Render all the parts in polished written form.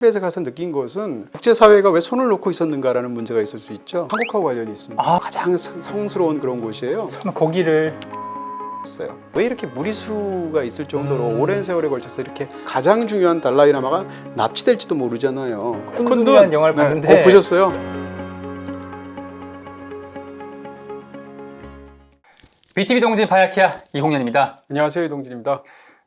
티벳에 가서 느낀 것은 국제사회가 왜 손을 놓고 있었는가라는 문제가 있을 수 있죠. 한국하고 관련이 있습니다. 가장 성스러운 그런 곳이에요. 저는 거기를 왜 이렇게 무리수가 있을 정도로 오랜 세월에 걸쳐서 이렇게 가장 중요한 달라이라마가 납치될지도 모르잖아요. 쿤둔이라는 영화를 봤는데 보셨어요? BTV 동진 바야키아 이홍현입니다. 안녕하세요, 이동진입니다.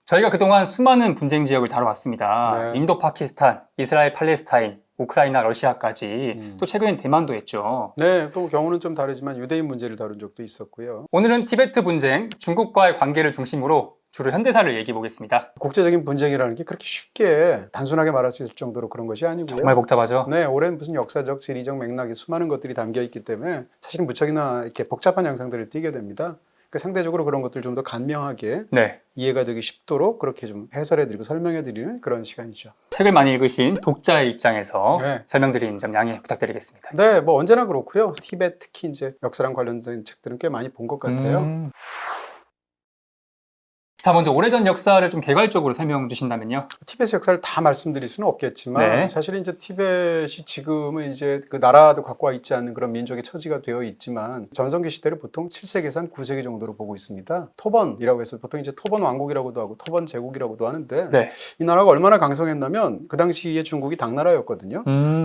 저희가 그동안 수많은 분쟁 지역을 다뤄왔습니다. 네. 인도, 파키스탄, 이스라엘, 팔레스타인, 우크라이나, 러시아까지 또 최근엔 대만도 했죠. 네, 또 경우는 좀 다르지만 유대인 문제를 다룬 적도 있었고요. 오늘은 티베트 분쟁, 중국과의 관계를 중심으로 주로 현대사를 얘기해 보겠습니다. 국제적인 분쟁이라는 게 그렇게 쉽게 단순하게 말할 수 있을 정도로 그런 것이 아니고요. 정말 복잡하죠. 네, 오랜 무슨 역사적, 지리적 맥락이 수많은 것들이 담겨 있기 때문에 사실은 무척이나 이렇게 복잡한 양상들을 띠게 됩니다. 상대적으로 그런 것들 좀 더 간명하게 네. 이해가 되기 쉽도록 그렇게 좀 해설해드리고 설명해드리는 그런 시간이죠. 책을 많이 읽으신 독자의 입장에서 네. 설명드리는 점 양해 부탁드리겠습니다. 네, 뭐 언제나 그렇고요. 티벳 특히 이제 역사랑 관련된 책들은 꽤 많이 본 것 같아요. 자, 먼저 오래전 역사를 좀 개괄적으로 설명 주신다면요. 티벳의 역사를 다 말씀드릴 수는 없겠지만 네. 사실은 이제 티벳이 지금은 이제 그 나라도 갖고 와 있지 않는 그런 민족의 처지가 되어 있지만 전성기 시대를 보통 7세기에서 한 9세기 정도로 보고 있습니다. 토번이라고 해서 보통 이제 토번 왕국이라고도 하고 토번 제국이라고도 하는데 네. 이 나라가 얼마나 강성했냐면 그 당시에 중국이 당나라였거든요.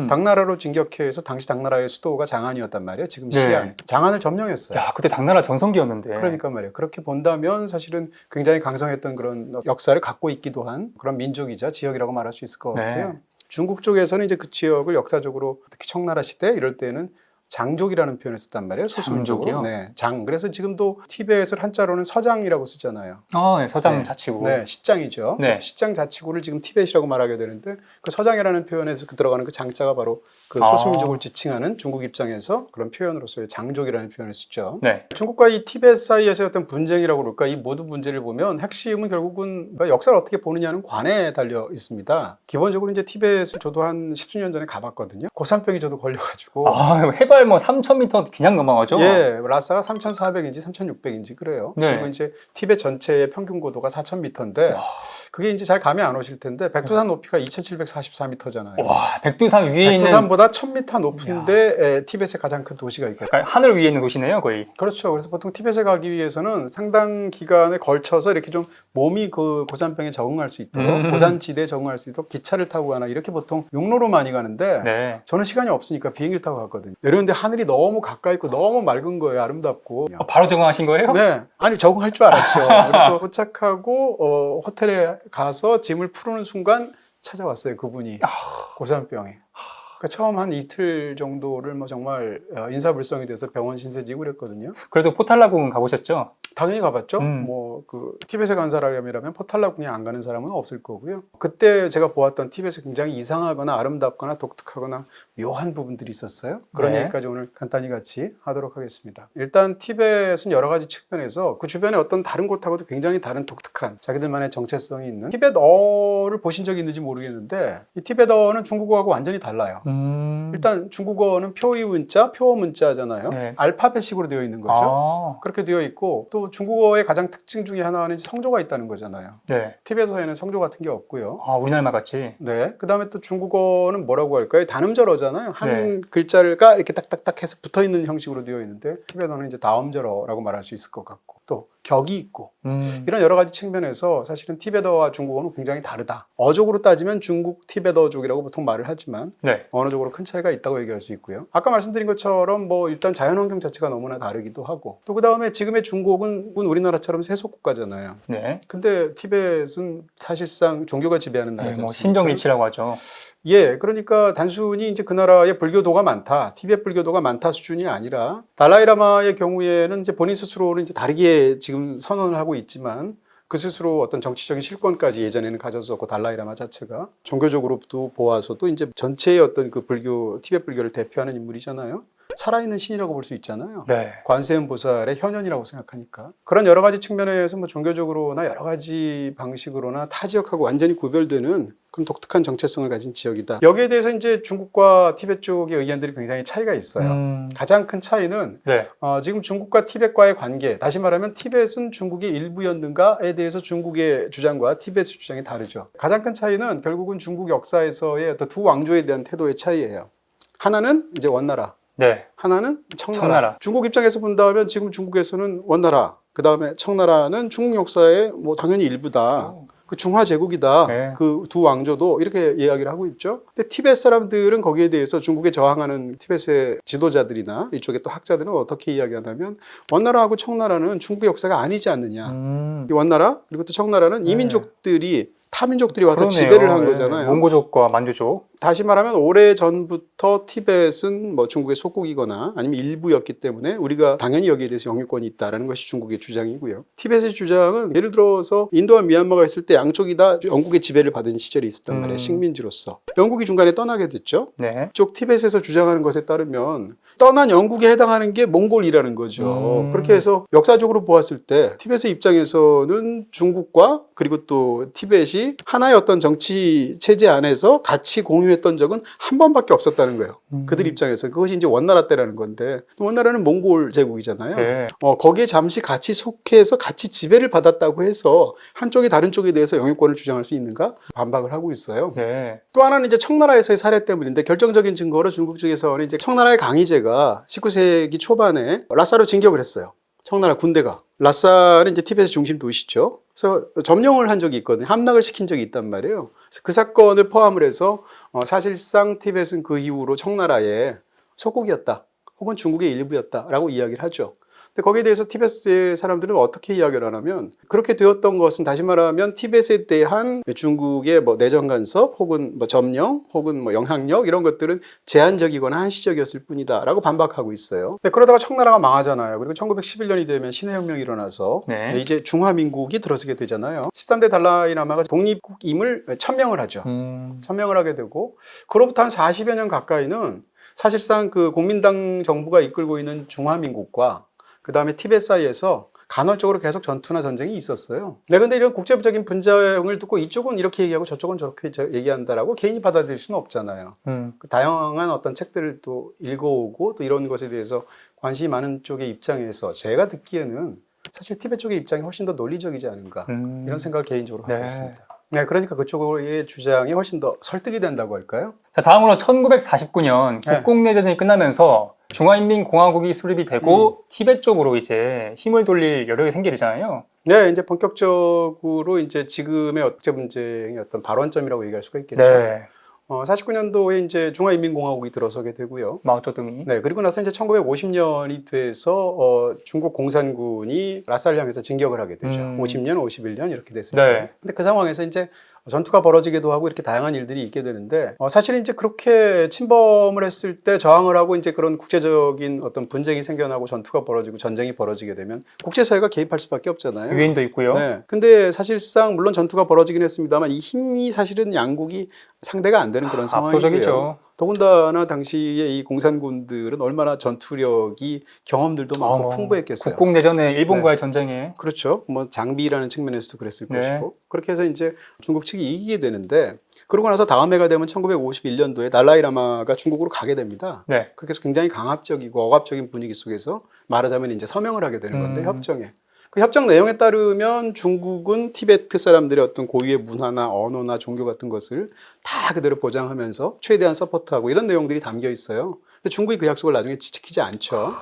당나라로 진격해서 당시 당나라의 수도가 장안이었단 말이에요. 지금 네. 시안. 장안을 점령했어요. 야, 그때 당나라 전성기였는데. 그러니까 말이에요. 그렇게 본다면 사실은 굉장히 강성했던 그런 역사를 갖고 있기도 한 그런 민족이자 지역이라고 말할 수 있을 것 같고요. 네. 중국 쪽에서는 이제 그 지역을 역사적으로 특히 청나라 시대 이럴 때는 장족이라는 표현을 썼단 말이에요. 소수민족으로. 장족이요? 네, 장. 그래서 지금도 티벳을 한자로는 서장이라고 쓰잖아요. 네, 서장 네. 자치구. 네, 시장이죠. 네. 그래서 시장 자치구를 지금 티벳이라고 말하게 되는데 그 서장이라는 표현에서 그 들어가는 그 장자가 바로 그 소수민족을 지칭하는 중국 입장에서 그런 표현으로서의 장족이라는 표현을 쓰죠. 네. 중국과 이 티벳 사이에서의 어떤 분쟁이라고 그럴까, 이 모든 문제를 보면 핵심은 결국은 역사를 어떻게 보느냐는 관에 달려 있습니다. 기본적으로 이제 티벳을 저도 한 10수년 전에 가봤거든요. 고산병이 저도 걸려가지고. 해발 뭐 3,000m 그냥 넘어가죠? 예, 라사가 3,400인지 3,600인지 그래요. 네. 그리고 이제 티벳 전체의 평균 고도가 4,000m인데 그게 이제 잘 감이 안 오실 텐데 백두산 높이가 2,744m잖아요. 와, 백두산 위에 있는 백두산보다 1,000m 높은데 티벳의 가장 큰 도시가 있거든요. 그러니까 하늘 위에 있는 도시네요, 거의. 그렇죠. 그래서 보통 티벳에 가기 위해서는 상당 기간에 걸쳐서 이렇게 좀 몸이 그 고산병에 적응할 수 있도록 고산지대에 적응할 수 있도록 기차를 타고 가나 이렇게 보통 육로로 많이 가는데 네. 저는 시간이 없으니까 비행기를 타고 갔거든요. 내려오는데 하늘이 너무 가까이 있고 너무 맑은 거예요. 아름답고. 바로 적응하신 거예요? 네. 아니 적응할 줄 알았죠. 그래서 도착하고 호텔에 가서 짐을 풀는 순간 찾아왔어요. 그분이. 고산병에. 그러니까 처음 한 이틀 정도를 뭐 정말 인사불성이 돼서 병원 신세지고 그랬거든요. 그래도 포탈라궁 가보셨죠? 당연히 가봤죠. 뭐 그 티벳에 간 사람이라면 포탈라궁에 안 가는 사람은 없을 거고요. 그때 제가 보았던 티벳이 굉장히 이상하거나 아름답거나 독특하거나 묘한 부분들이 있었어요. 그런 네. 얘기까지 오늘 간단히 같이 하도록 하겠습니다. 일단 티벳은 여러 가지 측면에서 그 주변에 어떤 다른 곳하고도 굉장히 다른 독특한 자기들만의 정체성이 있는 티벳어를 보신 적이 있는지 모르겠는데 이 티벳어는 중국어하고 완전히 달라요. 일단 중국어는 표의 문자, 표어 문자잖아요. 네. 알파벳식으로 되어 있는 거죠. 그렇게 되어 있고 또 중국어의 가장 특징 중에 하나는 성조가 있다는 거잖아요. 네. 티벳어에는 성조 같은 게 없고요. 우리나라 말 같이. 네. 그 다음에 또 중국어는 뭐라고 할까요? 단음절어잖아요. 한 네. 글자가 이렇게 딱딱딱 해서 붙어 있는 형식으로 되어 있는데 티벳어는 이제 다음절어라고 말할 수 있을 것 같고 또 격이 있고 이런 여러 가지 측면에서 사실은 티벳어와 중국어는 굉장히 다르다. 어족으로 따지면 중국 티벳어족이라고 보통 말을 하지만 네. 언어적으로 큰 차이가 있다고 얘기할 수 있고요. 아까 말씀드린 것처럼 뭐 일단 자연환경 자체가 너무나 다르기도 하고 또 그 다음에 지금의 중국은 우리나라처럼 세속 국가잖아요. 네. 근데 티벳은 사실상 종교가 지배하는 네, 나라지 뭐 않습니까? 신정일치라고 하죠. 예, 그러니까 단순히 이제 그 나라의 불교도가 많다, 티벳 불교도가 많다 수준이 아니라 달라이라마의 경우에는 이제 본인 스스로는 이제 다르게 지금 선언을 하고 있지만 그 스스로 어떤 정치적인 실권까지 예전에는 가졌었고 달라이라마 자체가 종교적으로도 보아서도 이제 전체의 어떤 그 불교, 티벳 불교를 대표하는 인물이잖아요. 살아있는 신이라고 볼 수 있잖아요. 네. 관세음 보살의 현현이라고 생각하니까. 그런 여러 가지 측면에서 뭐 종교적으로나 여러 가지 방식으로나 타 지역하고 완전히 구별되는 그런 독특한 정체성을 가진 지역이다. 여기에 대해서 이제 중국과 티베트 쪽의 의견들이 굉장히 차이가 있어요. 가장 큰 차이는 네. 지금 중국과 티벳과의 관계, 다시 말하면 티벳은 중국의 일부였는가에 대해서 중국의 주장과 티벳의 주장이 다르죠. 가장 큰 차이는 결국은 중국 역사에서의 어떤 두 왕조에 대한 태도의 차이예요. 하나는 이제 원나라, 네. 하나는 청나라. 청나라. 중국 입장에서 본다면 지금 중국에서는 원나라, 그 다음에 청나라는 중국 역사의 뭐 당연히 일부다. 그 중화 제국이다. 네. 그 두 왕조도 이렇게 이야기를 하고 있죠. 근데 티벳 사람들은 거기에 대해서 중국에 저항하는 티벳의 지도자들이나 이쪽에 또 학자들은 어떻게 이야기하냐면 원나라하고 청나라는 중국의 역사가 아니지 않느냐. 이 원나라 그리고 또 청나라는 네. 이민족들이 타민족들이 와서 그러네요. 지배를 한 네. 거잖아요. 몽고족과 만주족. 다시 말하면 오래 전부터 티벳은 뭐 중국의 속국이거나 아니면 일부였기 때문에 우리가 당연히 여기에 대해서 영유권이 있다라는 것이 중국의 주장이고요. 티벳의 주장은 예를 들어서 인도와 미얀마가 있을 때 양쪽이 다 영국의 지배를 받은 시절이 있었단 말이에요. 식민지로서. 영국이 중간에 떠나게 됐죠. 네. 이쪽 티벳에서 주장하는 것에 따르면 떠난 영국에 해당하는 게 몽골이라는 거죠. 그렇게 해서 역사적으로 보았을 때 티벳의 입장에서는 중국과 그리고 또 티벳이 하나의 어떤 정치 체제 안에서 같이 공유했던 적은 한 번밖에 없었다는 거예요. 그들 입장에서. 그것이 이제 원나라 때라는 건데 원나라는 몽골 제국이잖아요. 네. 거기에 잠시 같이 속해서 같이 지배를 받았다고 해서 한쪽이 다른 쪽에 대해서 영유권을 주장할 수 있는가? 반박을 하고 있어요. 네. 또 하나는 이제 청나라에서의 사례 때문인데 결정적인 증거로 중국 측에서는 이제 청나라의 강희제가 19세기 초반에 라싸로 진격을 했어요. 청나라 군대가. 라싸는 이제 티벳의 중심 도시죠. 그래서 점령을 한 적이 있거든요. 함락을 시킨 적이 있단 말이에요. 그래서 그 사건을 포함을 해서 사실상 티벳은 그 이후로 청나라의 속국이었다. 혹은 중국의 일부였다라고 이야기를 하죠. 근데 거기에 대해서 티벳의 사람들은 어떻게 이야기를 하냐면 그렇게 되었던 것은 다시 말하면 티벳에 대한 중국의 뭐 내정 간섭 혹은 뭐 점령 혹은 뭐 영향력 이런 것들은 제한적이거나 한시적이었을 뿐이다라고 반박하고 있어요. 근데 그러다가 청나라가 망하잖아요. 그리고 1911년이 되면 신해혁명이 일어나서 네. 이제 중화민국이 들어서게 되잖아요. 13대 달라이라마가 독립국임을 천명을 하죠. 천명을 하게 되고 그로부터 한 40여 년 가까이는 사실상 그 국민당 정부가 이끌고 있는 중화민국과 그 다음에 티벳 사이에서 간헐적으로 계속 전투나 전쟁이 있었어요. 네, 근데 이런 국제적인 분쟁을 듣고 이쪽은 이렇게 얘기하고 저쪽은 저렇게 얘기한다라고 개인이 받아들일 수는 없잖아요. 그 다양한 어떤 책들을 또 읽어오고 또 이런 것에 대해서 관심이 많은 쪽의 입장에서 제가 듣기에는 사실 티벳 쪽의 입장이 훨씬 더 논리적이지 않은가 이런 생각을 개인적으로 하고 있습니다. 네, 그러니까 그쪽의 주장이 훨씬 더 설득이 된다고 할까요? 자, 다음으로 1949년 네. 국공내전이 끝나면서 중화인민공화국이 수립이 되고 티벳 쪽으로 이제 힘을 돌릴 여력이 생기게 되잖아요. 네, 이제 본격적으로 이제 지금의 국제 분쟁의 어떤 발원점이라고 얘기할 수가 있겠죠. 네. 49년도에 이제 중화인민공화국이 들어서게 되고요. 마오쩌둥이. 네, 그리고 나서 이제 1950년이 돼서 중국 공산군이 라싸를 향해서 진격을 하게 되죠. 50년, 51년 이렇게 됐습니다. 네. 근데 그 상황에서 이제 전투가 벌어지기도 하고 이렇게 다양한 일들이 있게 되는데 사실은 이제 그렇게 침범을 했을 때 저항을 하고 이제 그런 국제적인 어떤 분쟁이 생겨나고 전투가 벌어지고 전쟁이 벌어지게 되면 국제사회가 개입할 수밖에 없잖아요. 유엔도 있고요. 네. 근데 사실상 물론 전투가 벌어지긴 했습니다만 이 힘이 사실은 양국이 상대가 안 되는 그런 상황이고요. 압도적이죠. 더군다나 당시에 이 공산군들은 얼마나 전투력이 경험들도 많고 풍부했겠어요. 국공내전에 일본과의 전쟁에. 그렇죠. 뭐 장비라는 측면에서도 그랬을 네. 것이고 그렇게 해서 이제 중국 측이 이기게 되는데 그러고 나서 다음 해가 되면 1951년도에 달라이라마가 중국으로 가게 됩니다. 네. 그렇게 해서 굉장히 강압적이고 억압적인 분위기 속에서 말하자면 이제 서명을 하게 되는 건데 협정에. 그 협정 내용에 따르면 중국은 티베트 사람들의 어떤 고유의 문화나 언어나 종교 같은 것을 다 그대로 보장하면서 최대한 서포트하고 이런 내용들이 담겨 있어요. 근데 중국이 그 약속을 나중에 지키지 않죠.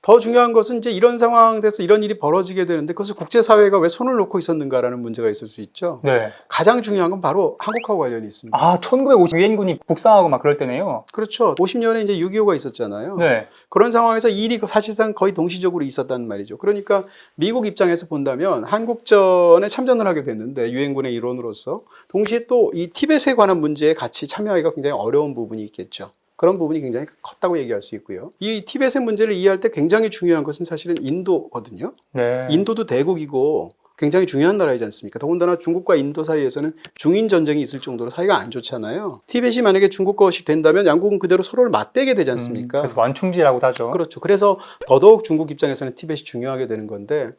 더 중요한 것은 이제 이런 상황에서 이런 일이 벌어지게 되는데 그것을 국제사회가 왜 손을 놓고 있었는가라는 문제가 있을 수 있죠. 네. 가장 중요한 건 바로 한국하고 관련이 있습니다. 1950 유엔군이 북상하고 막 그럴 때네요. 그렇죠. 50년에 이제 6.25가 있었잖아요. 네. 그런 상황에서 이 일이 사실상 거의 동시적으로 있었단 말이죠. 그러니까 미국 입장에서 본다면 한국전에 참전을 하게 됐는데 유엔군의 일원으로서 동시에 또 이 티벳에 관한 문제에 같이 참여하기가 굉장히 어려운 부분이 있겠죠. 그런 부분이 굉장히 컸다고 얘기할 수 있고요. 이 티벳의 문제를 이해할 때 굉장히 중요한 것은 사실은 인도거든요. 네. 인도도 대국이고 굉장히 중요한 나라이지 않습니까? 더군다나 중국과 인도 사이에서는 중인 전쟁이 있을 정도로 사이가 안 좋잖아요. 티벳이 만약에 중국 것이 된다면 양국은 그대로 서로를 맞대게 되지 않습니까? 그래서 완충지라고도 하죠. 그렇죠. 그래서 더더욱 중국 입장에서는 티벳이 중요하게 되는 건데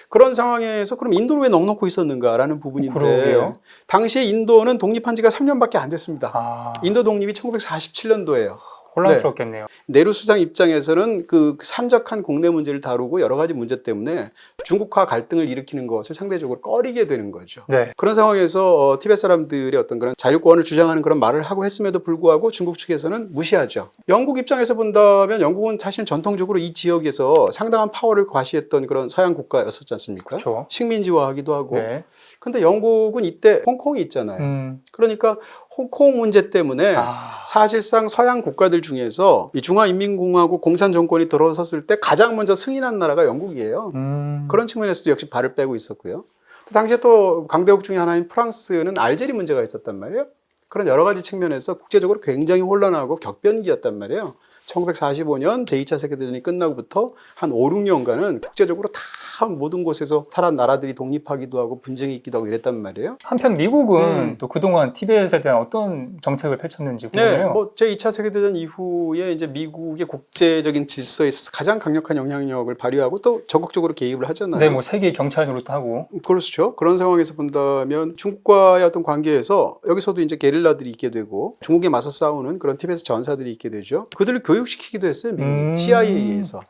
그런 상황에서 그럼 인도를 왜 넉넉고 있었는가라는 부분인데 그러게요. 당시에 인도는 독립한 지가 3년밖에 안 됐습니다. 아, 인도 독립이 1947년도예요. 혼란스럽겠네요. 네루 수상 입장에서는 그 산적한 국내 문제를 다루고 여러 가지 문제 때문에 중국과 갈등을 일으키는 것을 상대적으로 꺼리게 되는 거죠. 네. 그런 상황에서 티벳 사람들이 어떤 그런 자유권을 주장하는 그런 말을 하고 했음에도 불구하고 중국 측에서는 무시하죠. 영국 입장에서 본다면 영국은 사실 전통적으로 이 지역에서 상당한 파워를 과시했던 그런 서양 국가였었지 않습니까? 그렇죠. 식민지화하기도 하고. 네. 근데 영국은 이때 홍콩이 있잖아요. 그러니까 홍콩 문제 때문에 사실상 서양 국가들 중에서 이 중화인민공화국 공산 정권이 들어섰을 때 가장 먼저 승인한 나라가 영국이에요. 그런 측면에서도 역시 발을 빼고 있었고요. 당시에 또 강대국 중에 하나인 프랑스는 알제리 문제가 있었단 말이에요. 그런 여러 가지 측면에서 국제적으로 굉장히 혼란하고 격변기였단 말이에요. 1945년 제2차 세계대전이 끝나고부터 한 5, 6년간은 국제적으로 다 모든 곳에서 살아 나라들이 독립하기도 하고 분쟁이 있기도 하고 이랬단 말이에요. 한편 미국은 또 그동안 티벳에 대한 어떤 정책을 펼쳤는지 궁금해요. 네, 뭐 제2차 세계대전 이후에 이제 미국의 국제적인 질서에 있어서 가장 강력한 영향력을 발휘하고 또 적극적으로 개입을 하잖아요. 네, 뭐 세계 경찰 노릇도 하고. 그렇죠. 그런 상황에서 본다면 중국과의 어떤 관계에서 여기서도 이제 게릴라들이 있게 되고 중국에 맞서 싸우는 그런 티벳 전사들이 있게 되죠. 그들을 교육시키기도 했어요. 미국이 CIA에서.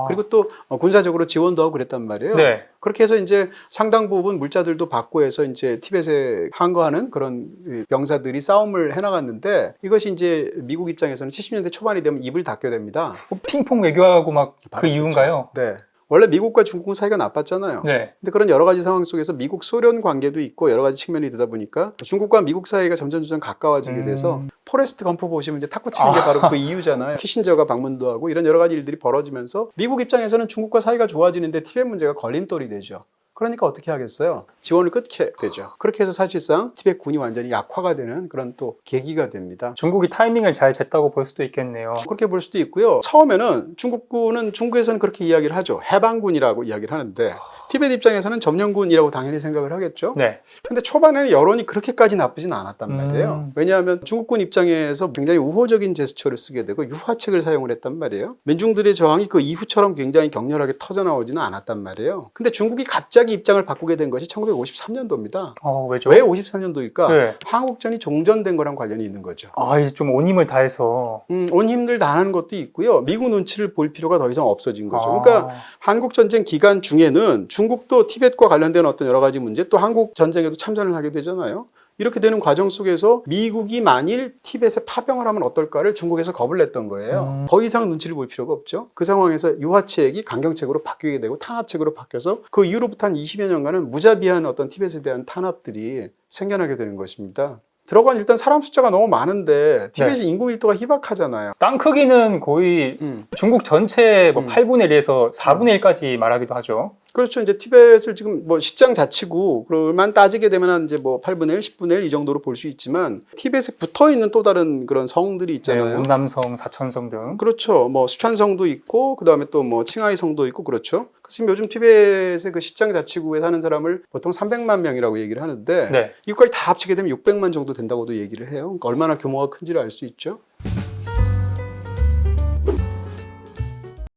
그리고 또 군사적으로 지원도 하고 그랬단 말이에요. 네. 그렇게 해서 이제 상당 부분 물자들도 받고 해서 이제 티벳에 항거하는 그런 병사들이 싸움을 해나갔는데 이것이 이제 미국 입장에서는 70년대 초반이 되면 입을 닫게 됩니다. 뭐 핑퐁 외교하고 막 그 이유인가요? 네. 원래 미국과 중국은 사이가 나빴잖아요. 네. 근데 그런 여러 가지 상황 속에서 미국 소련 관계도 있고 여러 가지 측면이 되다 보니까 중국과 미국 사이가 점점 가까워지게 돼서 포레스트 검프 보시면 이제 탁구 치는 게 바로 그 이유잖아요. 키신저가 방문도 하고 이런 여러 가지 일들이 벌어지면서 미국 입장에서는 중국과 사이가 좋아지는데 티벳 문제가 걸림돌이 되죠. 그러니까 어떻게 하겠어요? 지원을 끊게 되죠. 그렇게 해서 사실상 티벳 군이 완전히 약화가 되는 그런 또 계기가 됩니다. 중국이 타이밍을 잘 쟀다고 볼 수도 있겠네요. 그렇게 볼 수도 있고요. 처음에는 중국군은 중국에서는 그렇게 이야기를 하죠. 해방군이라고 이야기를 하는데 티벳 입장에서는 점령군이라고 당연히 생각을 하겠죠. 네. 근데 초반에는 여론이 그렇게까지 나쁘진 않았단 말이에요. 왜냐하면 중국군 입장에서 굉장히 우호적인 제스처를 쓰게 되고 유화책을 사용을 했단 말이에요. 민중들의 저항이 그 이후처럼 굉장히 격렬하게 터져나오지는 않았단 말이에요. 근데 중국이 갑자기 입장을 바꾸게 된 것이 1953년도입니다. 왜죠? 왜 53년도일까? 네. 한국전이 종전된 거랑 관련이 있는 거죠. 이제 좀 온 힘을 다해서. 온 힘들 다하는 것도 있고요. 미국 눈치를 볼 필요가 더 이상 없어진 거죠. 그러니까 한국전쟁 기간 중에는 중국도 티벳과 관련된 어떤 여러 가지 문제 또 한국전쟁에도 참전을 하게 되잖아요. 이렇게 되는 과정 속에서 미국이 만일 티벳에 파병을 하면 어떨까를 중국에서 겁을 냈던 거예요. 더 이상 눈치를 볼 필요가 없죠. 그 상황에서 유화책이 강경책으로 바뀌게 되고 탄압책으로 바뀌어서 그 이후로부터 한 20여 년간은 무자비한 어떤 티벳에 대한 탄압들이 생겨나게 되는 것입니다. 들어간 일단 사람 숫자가 너무 많은데 티벳이 인구 밀도가 희박하잖아요. 땅 크기는 거의 중국 전체 뭐 8분의 1에서 4분의 1까지 말하기도 하죠. 그렇죠. 이제 티벳을 지금 뭐 시장 자치구 그만 따지게 되면 이제 뭐 8분의 1, 10분의 1 이 정도로 볼 수 있지만 티벳에 붙어 있는 또 다른 그런 성들이 있잖아요. 네, 운남성, 사천성 등. 그렇죠. 뭐 수촨성도 있고 그다음에 또 뭐 칭하이성도 있고 그렇죠. 지금 요즘 티벳의 그 시장 자치구에 사는 사람을 보통 300만 명이라고 얘기를 하는데 네. 이것까지 다 합치게 되면 600만 정도 된다고도 얘기를 해요. 그러니까 얼마나 규모가 큰지를 알 수 있죠.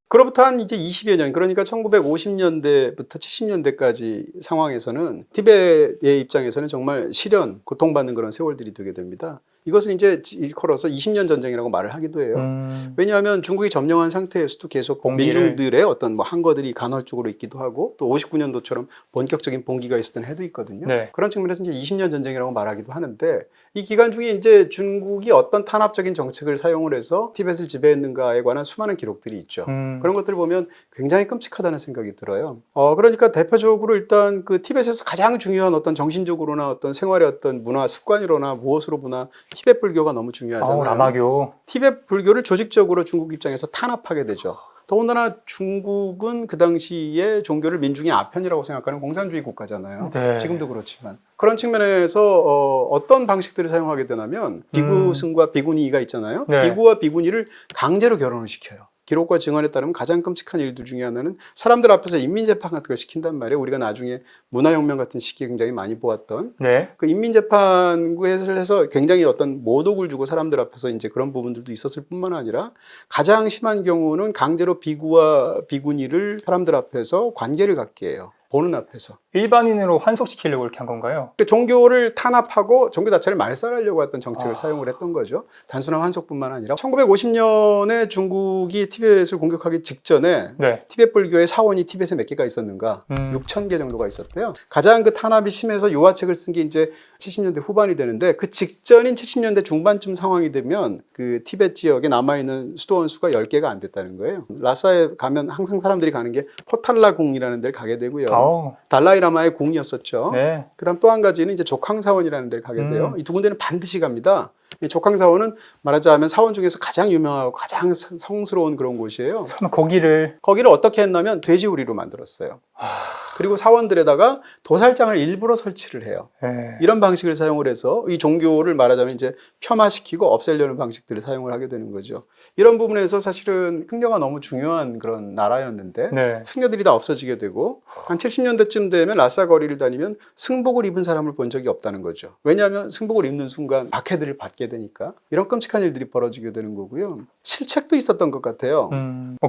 그로부터 한 이제 20여 년, 그러니까 1950년대부터 70년대까지 상황에서는 티벳의 입장에서는 정말 시련, 고통받는 그런 세월들이 되게 됩니다. 이것은 이제 일컬어서 20년 전쟁이라고 말을 하기도 해요. 왜냐하면 중국이 점령한 상태에서도 계속 민중들의 어떤 뭐 항거들이 간헐적으로 있기도 하고 또 59년도처럼 본격적인 봉기가 있었던 해도 있거든요. 네. 그런 측면에서 이제 20년 전쟁이라고 말하기도 하는데 이 기간 중에 이제 중국이 어떤 탄압적인 정책을 사용을 해서 티벳을 지배했는가에 관한 수많은 기록들이 있죠. 그런 것들을 보면 굉장히 끔찍하다는 생각이 들어요. 그러니까 대표적으로 일단 그 티벳에서 가장 중요한 어떤 정신적으로나 어떤 생활의 어떤 문화 습관이로나 무엇으로 보나 티벳 불교가 너무 중요하잖아요. 라마교. 티벳 불교를 조직적으로 중국 입장에서 탄압하게 되죠. 더군다나 중국은 그 당시에 종교를 민중의 아편이라고 생각하는 공산주의 국가잖아요. 네. 지금도 그렇지만. 그런 측면에서 어떤 방식들을 사용하게 되냐면 비구승과 비구니가 있잖아요. 네. 비구와 비구니를 강제로 결혼을 시켜요. 기록과 증언에 따르면 가장 끔찍한 일들 중에 하나는 사람들 앞에서 인민재판 같은 걸 시킨단 말이에요. 우리가 나중에 문화혁명 같은 시기에 굉장히 많이 보았던 네. 그 인민재판구에서 해서 굉장히 어떤 모독을 주고 사람들 앞에서 이제 그런 부분들도 있었을 뿐만 아니라 가장 심한 경우는 강제로 비구와 비구니를 사람들 앞에서 관계를 갖게 해요. 보는 앞에서. 일반인으로 환속시키려고 이렇게 한 건가요? 그 종교를 탄압하고 종교 자체를 말살하려고 했던 정책을 사용을 했던 거죠. 단순한 환속뿐만 아니라 1950년에 중국이 티벳을 공격하기 직전에 네. 티벳 불교의 사원이 티벳에 몇 개가 있었는가? 6,000개 정도가 있었대요. 가장 그 탄압이 심해서 요하책을 쓴 게 이제 70년대 후반이 되는데 그 직전인 70년대 중반쯤 상황이 되면 그 티벳 지역에 남아있는 수도원 수가 10개가 안 됐다는 거예요. 라사에 가면 항상 사람들이 가는 게 포탈라궁이라는 데를 가게 되고요. 달라이라마의 궁이었었죠. 네. 그다음 또 한 가지는 이제 족항사원이라는 데를 가게 돼요. 이 두 군데는 반드시 갑니다. 이 족항사원은 말하자면 사원 중에서 가장 유명하고 가장 성스러운 그런 곳이에요. 설마 거기를 어떻게 했냐면 돼지우리로 만들었어요. 그리고 사원들에다가 도살장을 일부러 설치를 해요. 네. 이런 방식을 사용을 해서 이 종교를 말하자면 이제 폄하시키고 없애려는 방식들을 사용을 하게 되는 거죠. 이런 부분에서 사실은 승려가 너무 중요한 그런 나라였는데 네. 승려들이 다 없어지게 되고 한 70년대쯤 되면 라싸 거리를 다니면 승복을 입은 사람을 본 적이 없다는 거죠. 왜냐하면 승복을 입는 순간 박해들을 받게 되니까 이런 끔찍한 일들이 벌어지게 되는 거고요. 실책도 있었던 것 같아요.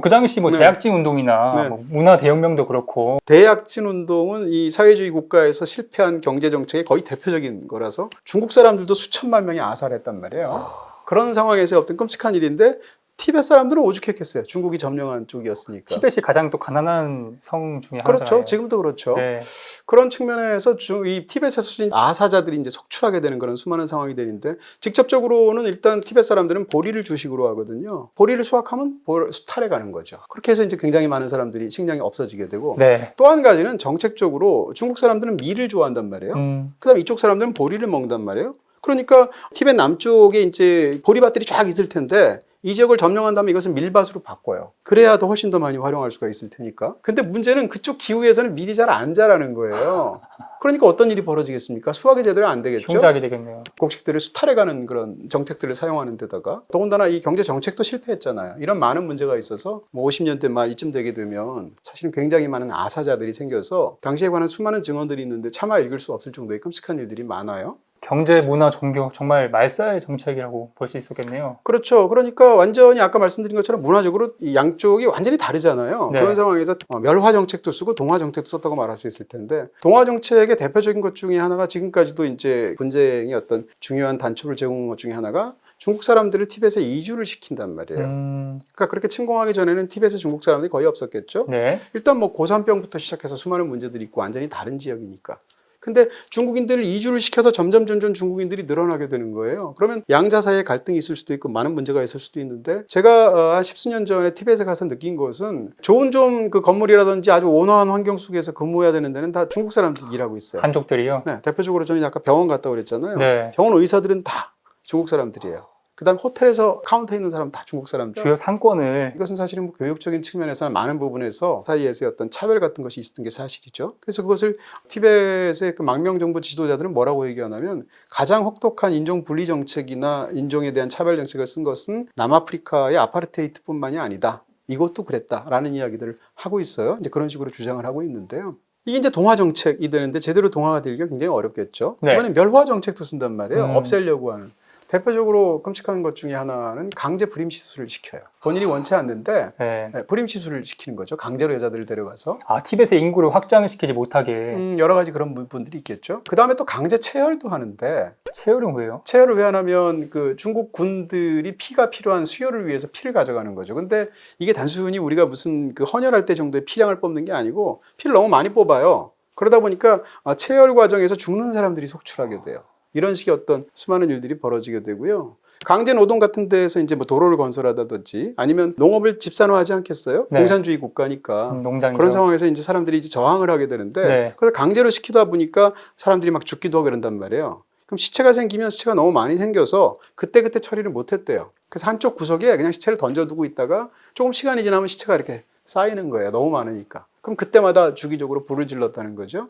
그 당시 뭐 네. 대약진 운동이나 네. 뭐 문화 대혁명도 그렇고 대약진 운동은 이 사회주의 국가에서 실패한 경제 정책의 거의 대표적인 거라서 중국 사람들도 수천만 명이 아살했단 말이에요. 그런 상황에서 어떤 끔찍한 일인데 티벳 사람들은 오죽했겠어요. 중국이 점령한 쪽이었으니까. 티벳이 가장 또 가난한 성 중에 그렇죠. 하나잖아요. 지금도 그렇죠. 네. 그런 측면에서 이 티벳에서 아사자들이 이제 속출하게 되는 그런 수많은 상황이 되는데 직접적으로는 일단 티벳 사람들은 보리를 주식으로 하거든요. 보리를 수확하면 수탈해 가는 거죠. 그렇게 해서 이제 굉장히 많은 사람들이 식량이 없어지게 되고 네. 또 한 가지는 정책적으로 중국 사람들은 밀을 좋아한단 말이에요. 그다음에 이쪽 사람들은 보리를 먹는단 말이에요. 그러니까 티벳 남쪽에 이제 보리밭들이 쫙 있을 텐데 이 지역을 점령한 다음에 이것을 밀밭으로 바꿔요. 그래야 더 훨씬 더 많이 활용할 수가 있을 테니까. 근데 문제는 그쪽 기후에서는 밀이 잘 안 자라는 거예요. 그러니까 어떤 일이 벌어지겠습니까? 수확이 제대로 안 되겠죠. 흉작이 되겠네요. 곡식들을 수탈해가는 그런 정책들을 사용하는 데다가 더군다나 이 경제 정책도 실패했잖아요. 이런 많은 문제가 있어서 뭐 50년대 말 이쯤 되게 되면 사실은 굉장히 많은 아사자들이 생겨서 당시에 관한 수많은 증언들이 있는데 차마 읽을 수 없을 정도의 끔찍한 일들이 많아요. 경제, 문화, 종교 정말 말살 정책이라고 볼 수 있었겠네요. 그렇죠. 그러니까 완전히 아까 말씀드린 것처럼 문화적으로 이 양쪽이 완전히 다르잖아요. 네. 그런 상황에서 멸화 정책도 쓰고 동화 정책도 썼다고 말할 수 있을 텐데 동화 정책의 대표적인 것 중에 하나가 지금까지도 이제 분쟁의 어떤 중요한 단초를 제공한 것 중에 하나가 중국 사람들을 티벳에 이주를 시킨단 말이에요. 그러니까 그렇게 침공하기 전에는 티벳에 중국 사람들이 거의 없었겠죠. 네. 일단 뭐 고산병부터 시작해서 수많은 문제들이 있고 완전히 다른 지역이니까. 근데 중국인들을 이주를 시켜서 점점 중국인들이 늘어나게 되는 거예요. 그러면 양자 사이에 갈등이 있을 수도 있고 많은 문제가 있을 수도 있는데 제가 한 십수년 전에 티벳에 가서 느낀 것은 좋은 좀 그 건물이라든지 아주 온화한 환경 속에서 근무해야 되는 데는 다 중국 사람들이 일하고 있어요. 한족들이요? 네, 대표적으로 저는 아까 병원 갔다 그랬잖아요. 네. 병원 의사들은 다 중국 사람들이에요. 그다음 호텔에서 카운터에 있는 사람 다 중국 사람들. 주요 상권을 이것은 사실은 뭐 교육적인 측면에서는 많은 부분에서 사이에서 어떤 차별 같은 것이 있었던 게 사실이죠. 그래서 그것을 티벳의 그 망명 정부 지도자들은 뭐라고 얘기하냐면 가장 혹독한 인종 분리 정책이나 인종에 대한 차별 정책을 쓴 것은 남아프리카의 아파르테이트뿐만이 아니다. 이것도 그랬다라는 이야기들을 하고 있어요. 이제 그런 식으로 주장을 하고 있는데요. 이게 이제 동화 정책이 되는데 제대로 동화가 되기가 굉장히 어렵겠죠. 네. 이번엔 멸화 정책도 쓴단 말이에요. 없애려고 하는. 대표적으로 끔찍한 것 중에 하나는 강제 불임 시술을 시켜요. 본인이 원치 않는데 네. 불임 시술을 시키는 거죠. 강제로 여자들을 데려가서. 티벳의 인구를 확장을 시키지 못하게. 여러 가지 그런 분들이 있겠죠. 그 다음에 또 강제 체열도 하는데 체열은 왜요? 체열을 왜 하냐면 그 중국 군들이 피가 필요한 수요를 위해서 피를 가져가는 거죠. 근데 이게 단순히 우리가 무슨 그 헌혈할 때 정도의 피량을 뽑는 게 아니고 피를 너무 많이 뽑아요. 그러다 보니까 체열 과정에서 죽는 사람들이 속출하게 돼요. 이런 식의 어떤 수많은 일들이 벌어지게 되고요. 강제 노동 같은 데에서 이제 뭐 도로를 건설하다든지 아니면 농업을 집산화하지 않겠어요? 네. 공산주의 국가니까. 농장이죠. 그런 상황에서 이제 사람들이 이제 저항을 하게 되는데 네. 그래서 강제로 시키다 보니까 사람들이 막 죽기도 하고 그런단 말이에요. 그럼 시체가 생기면 시체가 너무 많이 생겨서 그때그때 처리를 못 했대요. 그래서 한쪽 구석에 그냥 시체를 던져두고 있다가 조금 시간이 지나면 시체가 이렇게 쌓이는 거예요. 너무 많으니까. 그럼 그때마다 주기적으로 불을 질렀다는 거죠.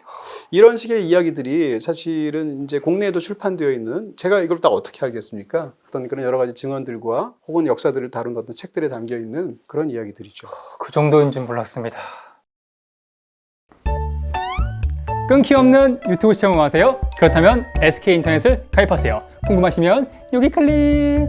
이런 식의 이야기들이 사실은 이제 국내에도 출판되어 있는, 제가 이걸 다 어떻게 알겠습니까? 어떤 그런 여러 가지 증언들과 혹은 역사들을 다룬 어떤 책들에 담겨 있는 그런 이야기들이죠. 그 정도인 줄 몰랐습니다. 끊기 없는 유튜브 시청 응원하세요? 그렇다면 SK인터넷을 가입하세요. 궁금하시면 여기 클릭!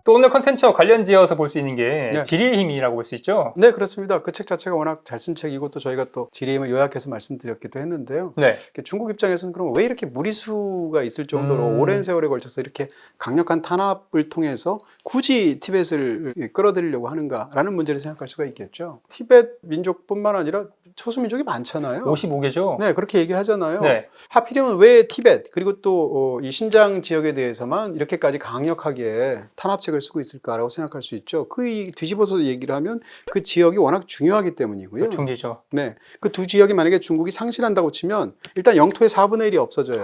또 오늘 컨텐츠와 관련지어서 볼 수 있는 게 네. 지리의 힘이라고 볼 수 있죠? 네, 그렇습니다. 그 책 자체가 워낙 잘 쓴 책이고 또 저희가 또 지리의 힘을 요약해서 말씀드렸기도 했는데요. 네. 중국 입장에서는 그럼 왜 이렇게 무리수가 있을 정도로 오랜 세월에 걸쳐서 이렇게 강력한 탄압을 통해서 굳이 티벳을 끌어들이려고 하는가라는 문제를 생각할 수가 있겠죠. 티벳 민족뿐만 아니라 소수민족이 많잖아요. 55개죠? 네, 그렇게 얘기하잖아요. 네. 하필이면 왜 티벳 그리고 또 이 신장 지역에 대해서만 이렇게까지 강력하게 탄압책을 쓰고 있을까라고 생각할 수 있죠. 뒤집어서 얘기를 하면 그 지역이 워낙 중요하기 때문이고요. 중지죠. 네, 그 두 지역이 만약에 중국이 상실한다고 치면 일단 영토의 4분의 1이 없어져요.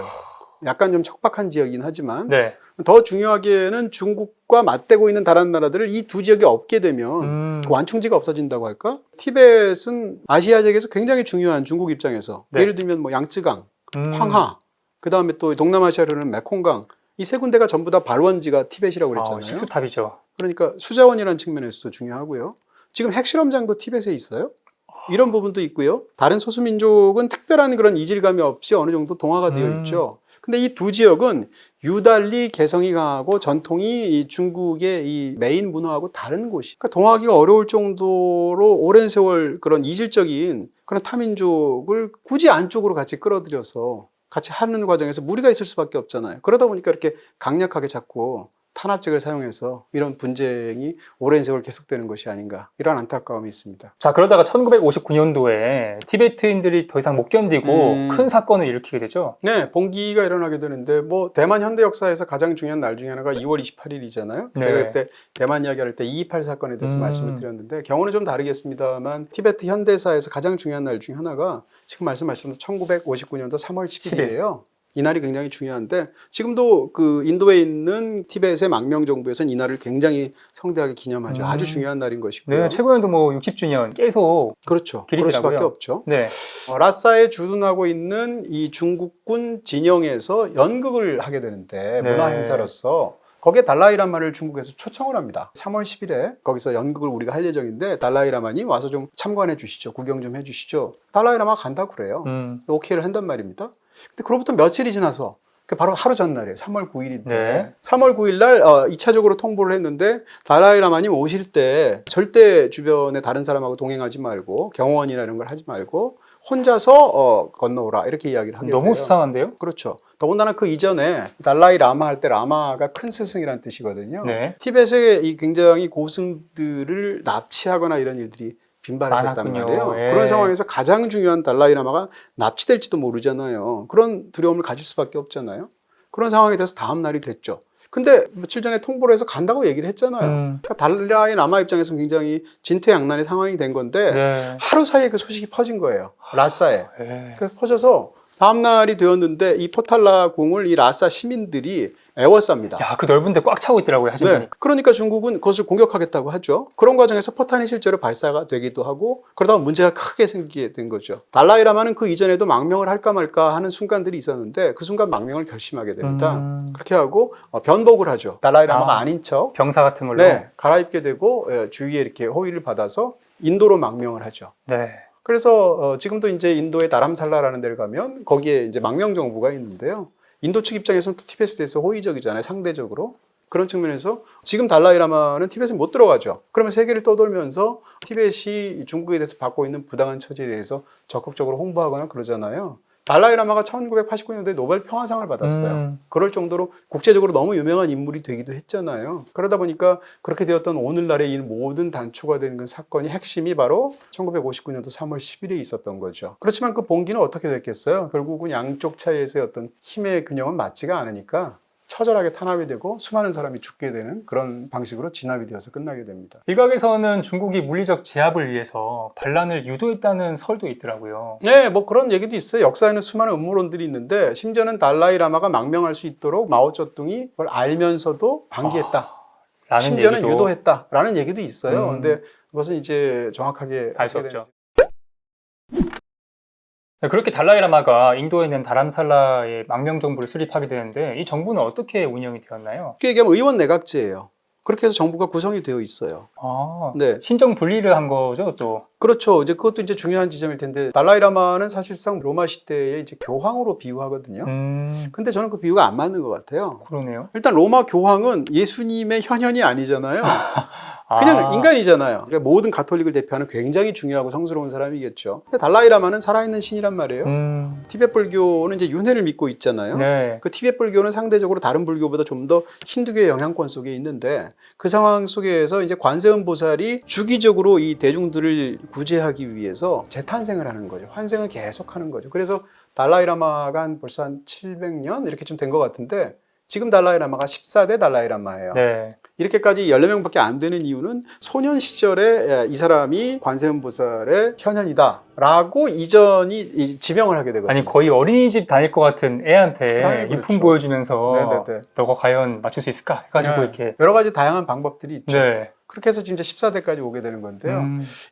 약간 좀 척박한 지역이긴 하지만 네. 더 중요하게는 중국과 맞대고 있는 다른 나라들을 이 두 지역이 없게 되면 그 완충지가 없어진다고 할까? 티벳은 아시아적에서 굉장히 중요한 중국 입장에서 네. 예를 들면 뭐 양쯔강, 황하, 그 다음에 또 동남아시아로는 메콩강, 이 세 군데가 전부 다 발원지가 티벳이라고 그랬잖아요. 식수탑이죠. 그러니까 수자원이라는 측면에서도 중요하고요. 지금 핵실험장도 티벳에 있어요. 이런 부분도 있고요. 다른 소수민족은 특별한 그런 이질감이 없이 어느 정도 동화가 되어 있죠. 근데 이 두 지역은 유달리 개성이 강하고 전통이 이 중국의 이 메인 문화하고 다른 곳이. 그러니까 동화하기가 어려울 정도로 오랜 세월 그런 이질적인 그런 타민족을 굳이 안쪽으로 같이 끌어들여서 같이 하는 과정에서 무리가 있을 수밖에 없잖아요. 그러다 보니까 이렇게 강력하게 자꾸 탄압책을 사용해서 이런 분쟁이 오랜 세월 계속되는 것이 아닌가, 이런 안타까움이 있습니다. 자, 그러다가 1959년도에 티베트인들이 더 이상 못 견디고 큰 사건을 일으키게 되죠. 네, 봉기가 일어나게 되는데 뭐 대만 현대 역사에서 가장 중요한 날 중에 하나가 2월 28일이잖아요. 네. 제가 그때 대만 이야기할 때 228 사건에 대해서 말씀을 드렸는데 경우는 좀 다르겠습니다만 티베트 현대사에서 가장 중요한 날 중에 하나가 지금 말씀하신 1959년도 3월 10일이에요. 이날이 굉장히 중요한데 지금도 그 인도에 있는 티벳의 망명 정부에서는 이날을 굉장히 성대하게 기념하죠. 아주 중요한 날인 것이고요. 네, 최근에도 뭐 60주년 계속 그렇죠. 그럴 기리더라고요. 수밖에 없죠. 네. 라싸에 주둔하고 있는 이 중국군 진영에서 연극을 하게 되는데 네. 문화 행사로서 거기에 달라이라마를 중국에서 초청을 합니다. 3월 10일에 거기서 연극을 우리가 할 예정인데 달라이라마님 와서 좀 참관해 주시죠. 구경 좀 해 주시죠. 달라이라마가 간다고 그래요. 오케이를 한단 말입니다. 근데 그로부터 며칠이 지나서 바로 하루 전날이에요. 3월 9일인데 네. 3월 9일 날 2차적으로 통보를 했는데 달라이라마님 오실 때 절대 주변에 다른 사람하고 동행하지 말고 경호원이나 이런 걸 하지 말고 혼자서 건너오라, 이렇게 이야기를 하게 돼요. 너무 수상한데요? 그렇죠. 더군다나 그 이전에 달라이 라마 할 때 라마가 큰 스승이라는 뜻이거든요. 네. 티벳의 이 굉장히 고승들을 납치하거나 이런 일들이 빈발하셨단 많았군요. 말이에요. 예. 그런 상황에서 가장 중요한 달라이 라마가 납치될지도 모르잖아요. 그런 두려움을 가질 수밖에 없잖아요. 그런 상황에 대해서 다음 날이 됐죠. 근데 며칠 전에 통보를 해서 간다고 얘기를 했잖아요. 그러니까 달라이 라마 입장에서는 굉장히 진퇴양난의 상황이 된 건데 네. 하루 사이에 그 소식이 퍼진 거예요. 라싸에. 네. 그래서 퍼져서 다음 날이 되었는데 이 포탈라 궁을 이 라싸 시민들이 애워쌉니다. 야, 그 넓은 데 꽉 차고 있더라고요, 하신 네. 분이. 그러니까 중국은 그것을 공격하겠다고 하죠. 그런 과정에서 포탄이 실제로 발사가 되기도 하고 그러다가 문제가 크게 생기게 된 거죠. 달라이라마는 그 이전에도 망명을 할까 말까 하는 순간들이 있었는데 그 순간 망명을 결심하게 됩니다. 그렇게 하고 변복을 하죠. 달라이라마가 아닌 척 병사 같은 걸로. 네, 갈아입게 되고 주위에 이렇게 호의를 받아서 인도로 망명을 하죠. 네. 그래서 지금도 이제 인도의 다람살라라는 데를 가면 거기에 이제 망명 정부가 있는데요. 인도 측 입장에서는 또 티벳에 대해서 호의적이잖아요, 상대적으로. 그런 측면에서 지금 달라이라마는 티벳에 못 들어가죠. 그러면 세계를 떠돌면서 티벳이 중국에 대해서 받고 있는 부당한 처지에 대해서 적극적으로 홍보하거나 그러잖아요. 달라이라마가 1989년도에 노벨 평화상을 받았어요. 그럴 정도로 국제적으로 너무 유명한 인물이 되기도 했잖아요. 그러다 보니까 그렇게 되었던 오늘날의 이 모든 단초가 되는 그 사건이 핵심이 바로 1959년도 3월 10일에 있었던 거죠. 그렇지만 그 봉기는 어떻게 됐겠어요? 결국은 양쪽 차이에서의 어떤 힘의 균형은 맞지가 않으니까 처절하게 탄압이 되고 수많은 사람이 죽게 되는 그런 방식으로 진압이 되어서 끝나게 됩니다. 일각에서는 중국이 물리적 제압을 위해서 반란을 유도했다는 설도 있더라고요. 네, 뭐 그런 얘기도 있어요. 역사에는 수많은 음모론들이 있는데 심지어는 달라이라마가 망명할 수 있도록 마오쩌둥이 그걸 알면서도 방기했다. 라는 심지어는 얘기도 유도했다라는 얘기도 있어요. 근데 그것은 이제 정확하게 알 수 어떻게 없죠. 되는지 네, 그렇게 달라이라마가 인도에 있는 다람살라의 망명 정부를 수립하게 되는데 이 정부는 어떻게 운영이 되었나요? 쉽게 얘기하면 의원 내각제예요. 그렇게 해서 정부가 구성이 되어 있어요. 아, 네. 신정 분리를 한 거죠, 또. 그렇죠. 이제 그것도 이제 중요한 지점일 텐데 달라이라마는 사실상 로마 시대의 이제 교황으로 비유하거든요. 근데 저는 그 비유가 안 맞는 것 같아요. 그러네요. 일단 로마 교황은 예수님의 현현이 아니잖아요. 그냥 인간이잖아요. 그러니까 모든 가톨릭을 대표하는 굉장히 중요하고 성스러운 사람이겠죠. 근데 달라이라마는 살아있는 신이란 말이에요. 티베트 불교는 이제 윤회를 믿고 있잖아요. 네. 그 티베트 불교는 상대적으로 다른 불교보다 좀 더 힌두교의 영향권 속에 있는데 그 상황 속에서 이제 관세음 보살이 주기적으로 이 대중들을 구제하기 위해서 재탄생을 하는 거죠. 환생을 계속하는 거죠. 그래서 달라이라마가 벌써 한 700년 이렇게 좀 된 것 같은데 지금 달라이라마가 14대 달라이라마예요. 네. 이렇게까지 14명밖에 안 되는 이유는 소년 시절에 이 사람이 관세음보살의 현현이다라고 이전이 지명을 하게 되거든요. 아니 거의 어린이집 다닐 것 같은 애한테 그렇죠. 이품 보여주면서 네네네. 너가 과연 맞출 수 있을까? 해가지고 네. 이렇게. 여러 가지 다양한 방법들이 있죠. 네. 그렇게 해서 지금 이제 14대까지 오게 되는 건데요.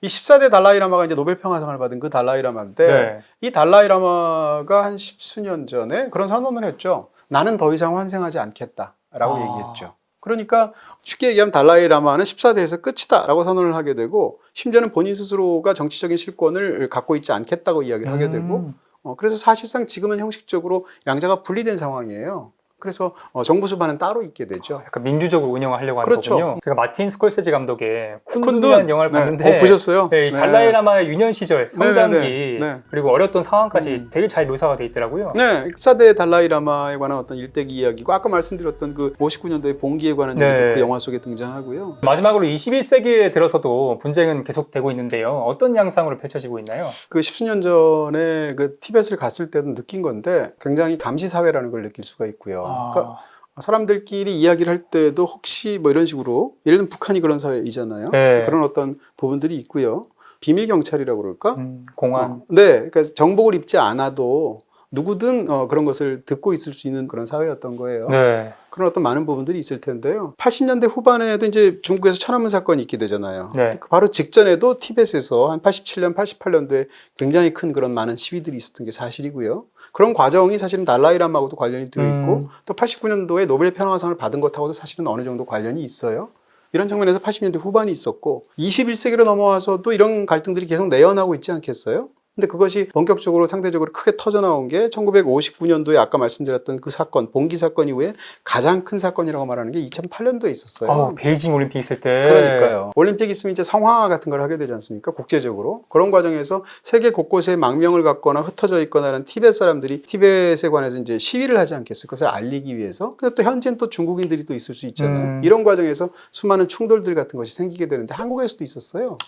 이 14대 달라이라마가 이제 노벨 평화상을 받은 그 달라이라마인데 네. 이 달라이라마가 한 10수년 전에 그런 선언을 했죠. 나는 더 이상 환생하지 않겠다라고 얘기했죠. 그러니까 쉽게 얘기하면 달라이라마는 14대에서 끝이다라고 선언을 하게 되고 심지어는 본인 스스로가 정치적인 실권을 갖고 있지 않겠다고 이야기를 하게 되고 그래서 사실상 지금은 형식적으로 양자가 분리된 상황이에요. 그래서 정부 수반은 따로 있게 되죠. 약간 민주적으로 운영을 하려고 하는 그렇죠. 거군요. 제가 마틴 스콜세지 감독의 쿤둔. 쿤둔이라는 영화를 봤는데 네. 보셨어요? 네, 이 네. 달라이라마의 유년 시절, 성장기 네. 그리고 어렸던 상황까지 되게 잘 묘사가 돼 있더라고요. 네, 14대 달라이라마에 관한 어떤 일대기 이야기고 아까 말씀드렸던 그 59년도의 봉기에 관한 네. 얘기도 그 영화 속에 등장하고요. 마지막으로 21세기에 들어서도 분쟁은 계속되고 있는데요. 어떤 양상으로 펼쳐지고 있나요? 그 10수년 전에 그 티벳을 갔을 때도 느낀 건데 굉장히 감시 사회라는 걸 느낄 수가 있고요. 그러니까 사람들끼리 이야기를 할 때도 혹시 뭐 이런 식으로 예를 들면 북한이 그런 사회이잖아요. 네. 그런 어떤 부분들이 있고요. 비밀 경찰이라고 그럴까? 공안. 네, 그러니까 정복을 입지 않아도 누구든 그런 것을 듣고 있을 수 있는 그런 사회였던 거예요. 네. 그런 어떤 많은 부분들이 있을 텐데요. 80년대 후반에도 이제 중국에서 천안문 사건이 있게 되잖아요. 네. 바로 직전에도 티벳에서 한 87년, 88년도에 굉장히 큰 그런 많은 시위들이 있었던 게 사실이고요. 그런 과정이 사실은 달라이라마하고도 관련이 되어 있고 또 89년도에 노벨 평화상을 받은 것하고도 사실은 어느 정도 관련이 있어요. 이런 측면에서 80년대 후반이 있었고 21세기로 넘어와서도 이런 갈등들이 계속 내연하고 있지 않겠어요? 근데 그것이 본격적으로 상대적으로 크게 터져나온 게 1959년도에 아까 말씀드렸던 그 사건, 봉기 사건 이후에 가장 큰 사건이라고 말하는 게 2008년도에 있었어요. 베이징 올림픽 있을 때. 그러니까요. 올림픽 있으면 이제 성화화 같은 걸 하게 되지 않습니까? 국제적으로. 그런 과정에서 세계 곳곳에 망명을 갖거나 흩어져 있거나 하는 티벳 사람들이 티벳에 관해서 이제 시위를 하지 않겠어요? 그것을 알리기 위해서. 근데 또 현지는 또 중국인들이 또 있을 수 있잖아요. 이런 과정에서 수많은 충돌들 같은 것이 생기게 되는데 한국에서도 있었어요.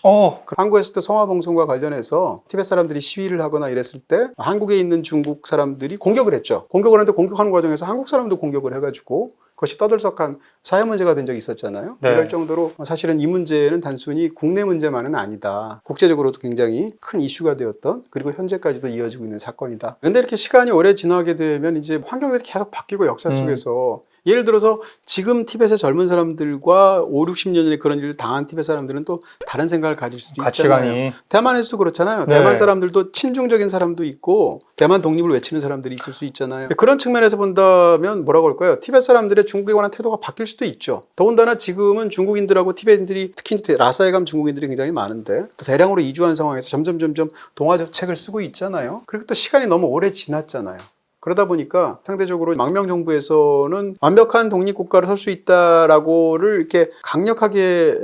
한국에서도 성화봉송과 관련해서 티벳 사람들이 시위를 하거나 이랬을 때 한국에 있는 중국 사람들이 공격을 했죠. 공격을 하는데 공격하는 과정에서 한국 사람도 공격을 해가지고 그것이 떠들썩한 사회 문제가 된 적이 있었잖아요. 네. 이럴 정도로 사실은 이 문제는 단순히 국내 문제만은 아니다. 국제적으로도 굉장히 큰 이슈가 되었던 그리고 현재까지도 이어지고 있는 사건이다. 그런데 이렇게 시간이 오래 지나게 되면 이제 환경들이 계속 바뀌고 역사 속에서 예를 들어서 지금 티벳의 젊은 사람들과 5, 60년 전에 그런 일을 당한 티벳 사람들은 또 다른 생각을 가질 수도 가치관이. 있잖아요. 대만에서도 그렇잖아요. 네. 대만 사람들도 친중적인 사람도 있고 대만 독립을 외치는 사람들이 있을 수 있잖아요. 그런 측면에서 본다면 뭐라고 할까요? 티벳 사람들의 중국에 관한 태도가 바뀔 수도 있죠. 더군다나 지금은 중국인들하고 티벳인들이 특히 라사에 가면 중국인들이 굉장히 많은데 또 대량으로 이주한 상황에서 점점 동아적 책을 쓰고 있잖아요. 그리고 또 시간이 너무 오래 지났잖아요. 그러다 보니까 상대적으로 망명 정부에서는 완벽한 독립국가로 설 수 있다라고를 이렇게 강력하게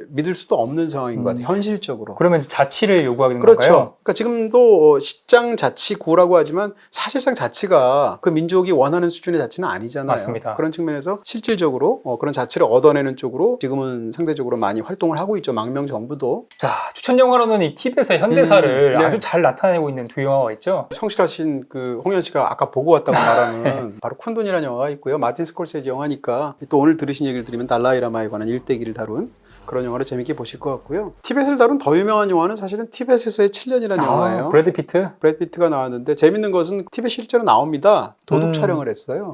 믿을 수도 없는 상황인 것 같아요. 현실적으로. 그러면 이제 자치를 요구하는 그렇죠. 건가요? 그러니까 지금도 시장 자치구라고 하지만 사실상 자치가 그 민족이 원하는 수준의 자치는 아니잖아요. 맞습니다. 그런 측면에서 실질적으로 그런 자치를 얻어내는 쪽으로 지금은 상대적으로 많이 활동을 하고 있죠. 망명 정부도. 자, 추천 영화로는 이 티벳의 현대사를 네. 아주 잘 나타내고 있는 두 영화가 있죠. 성실하신 그 홍현 씨가 아까 보고 왔다고 말하는 바로 쿤둔이라는 영화가 있고요. 마틴 스콜세지 영화니까 또 오늘 들으신 얘기를 드리면 달라이라마에 관한 일대기를 다룬 그런 영화를 재밌게 보실 것 같고요. 티벳을 다룬 더 유명한 영화는 사실은 티벳에서의 7년이라는 영화예요. 브래드 피트? 브래드 피트가 나왔는데 재밌는 것은 티벳 실제로 나옵니다. 도둑 음. 촬영을 했어요.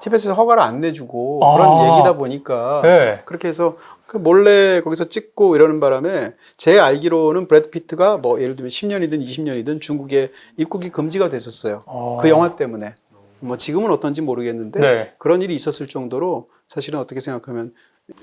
티벳에서 허가를 안 내주고 아. 그런 얘기다 보니까 네. 그렇게 해서 그 몰래 거기서 찍고 이러는 바람에 제 알기로는 브래드 피트가 뭐 예를 들면 10년이든 20년이든 중국에 입국이 금지가 됐었어요. 그 영화 때문에. 뭐 지금은 어떤지 모르겠는데 네. 그런 일이 있었을 정도로 사실은 어떻게 생각하면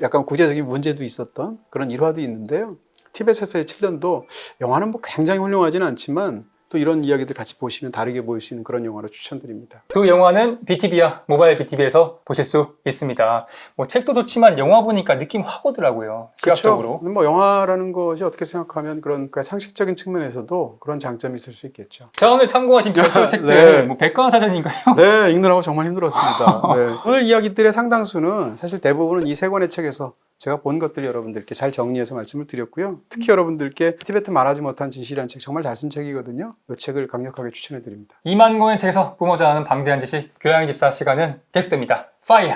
약간 국제적인 문제도 있었던 그런 일화도 있는데요. 티벳에서의 7년도 영화는 뭐 굉장히 훌륭하지는 않지만 또 이런 이야기들 같이 보시면 다르게 보일 수 있는 그런 영화로 추천드립니다. 두 영화는 BTV와 모바일 BTV에서 보실 수 있습니다. 뭐 책도 좋지만 영화 보니까 느낌 확 오더라고요. 시각적으로. 그렇죠. 뭐 영화라는 것이 어떻게 생각하면 그런 상식적인 측면에서도 그런 장점이 있을 수 있겠죠. 자, 오늘 참고하신 별도 책들 네. 뭐 백과사전인가요? 네, 읽느라고 정말 힘들었습니다. 네. 오늘 이야기들의 상당수는 사실 대부분은 이 세 권의 책에서 제가 본 것들 여러분들께 잘 정리해서 말씀을 드렸고요. 특히 여러분들께 티베트 말하지 못한 진실이라는 책 정말 잘 쓴 책이거든요. 이 책을 강력하게 추천해 드립니다. 2만 권의 책에서 뿜어져 나오는 방대한 지식 교양 집사 시간은 계속됩니다. 파이어!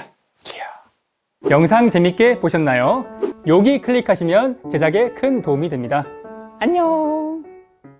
영상 재밌게 보셨나요? 여기 클릭하시면 제작에 큰 도움이 됩니다. 안녕!